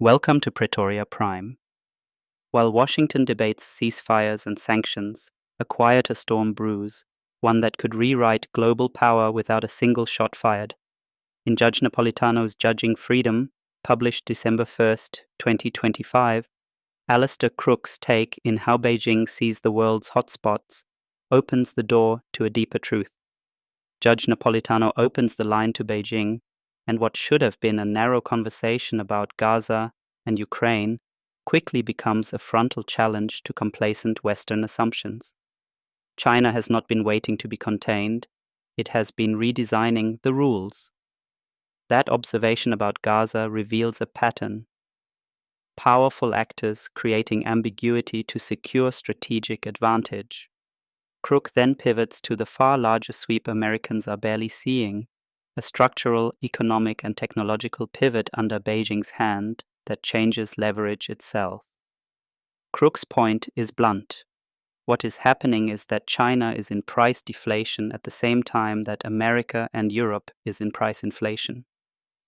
Welcome to Pretoria Prime. While Washington debates ceasefires and sanctions, a quieter storm brews, one that could rewrite global power without a single shot fired. In Judge Napolitano's Judging Freedom, published December 1st, 2025, Alistair Crook's take in How Beijing Sees the World's Hotspots opens the door to a deeper truth. Judge Napolitano opens the line to Beijing, and what should have been a narrow conversation about Gaza and Ukraine quickly becomes a frontal challenge to complacent Western assumptions. China has not been waiting to be contained, it has been redesigning the rules. That observation about Gaza reveals a pattern. Powerful actors creating ambiguity to secure strategic advantage. Crook then pivots to the far larger sweep Americans are barely seeing, a structural, economic, and technological pivot under Beijing's hand that changes leverage itself. Crook's point is blunt. What is happening is that China is in price deflation at the same time that America and Europe is in price inflation.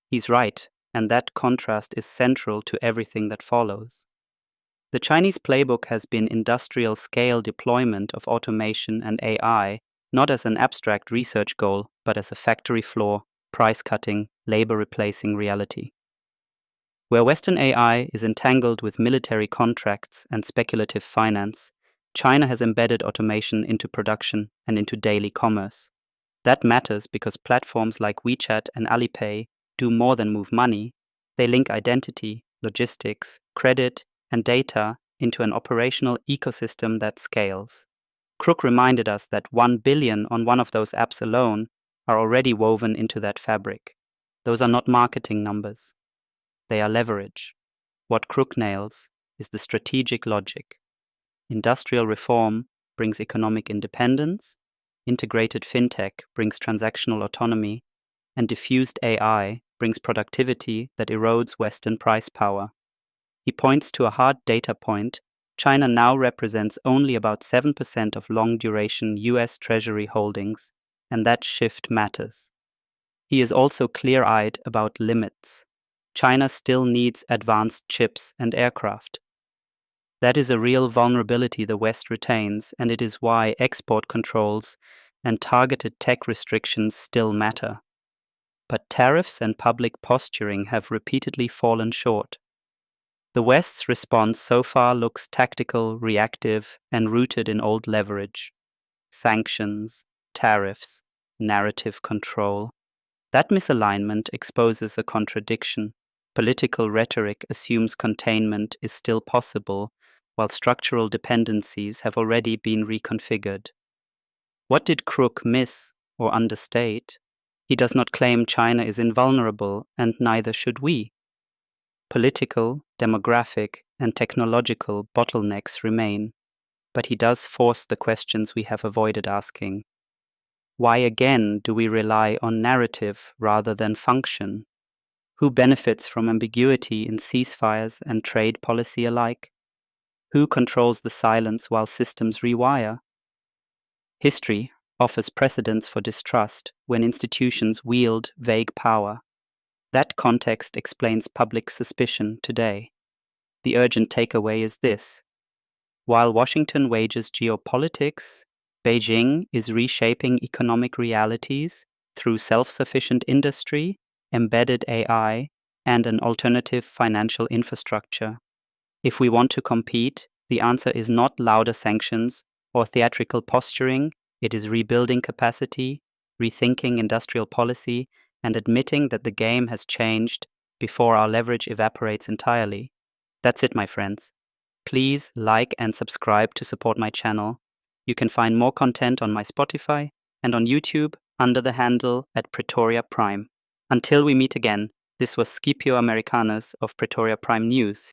He's right, and that contrast is central to everything that follows. The Chinese playbook has been industrial-scale deployment of automation and AI, not as an abstract research goal, but as a factory floor, price-cutting, labor-replacing reality. Where Western AI is entangled with military contracts and speculative finance, China has embedded automation into production and into daily commerce. That matters because platforms like WeChat and Alipay do more than move money. They link identity, logistics, credit, and data into an operational ecosystem that scales. Crook reminded us that 1 billion on one of those apps alone are already woven into that fabric. Those are not marketing numbers. They are leverage. What Crook nails is the strategic logic. Industrial reform brings economic independence, integrated fintech brings transactional autonomy, and diffused AI brings productivity that erodes Western price power. He points to a hard data point. China now represents only about 7% of long-duration US Treasury holdings, and that shift matters. He is also clear-eyed about limits. China still needs advanced chips and aircraft. That is a real vulnerability the West retains, and it is why export controls and targeted tech restrictions still matter. But tariffs and public posturing have repeatedly fallen short. The West's response so far looks tactical, reactive, and rooted in old leverage. Sanctions, tariffs, narrative control. That misalignment exposes a contradiction. Political rhetoric assumes containment is still possible, while structural dependencies have already been reconfigured. What did Crook miss or understate? He does not claim China is invulnerable, and neither should we. Political, demographic, and technological bottlenecks remain, but he does force the questions we have avoided asking. Why again do we rely on narrative rather than function? Who benefits from ambiguity in ceasefires and trade policy alike? Who controls the silence while systems rewire? History offers precedents for distrust when institutions wield vague power. That context explains public suspicion today. The urgent takeaway is this. While Washington wages geopolitics, Beijing is reshaping economic realities through self-sufficient industry, embedded AI, and an alternative financial infrastructure. If we want to compete, the answer is not louder sanctions or theatrical posturing, it is rebuilding capacity, rethinking industrial policy, and admitting that the game has changed before our leverage evaporates entirely. That's it, my friends. Please like and subscribe to support my channel. You can find more content on my Spotify and on YouTube under the handle at Pretoria Prime. Until we meet again, this was Scipio Americanus of Pretoria Prime News.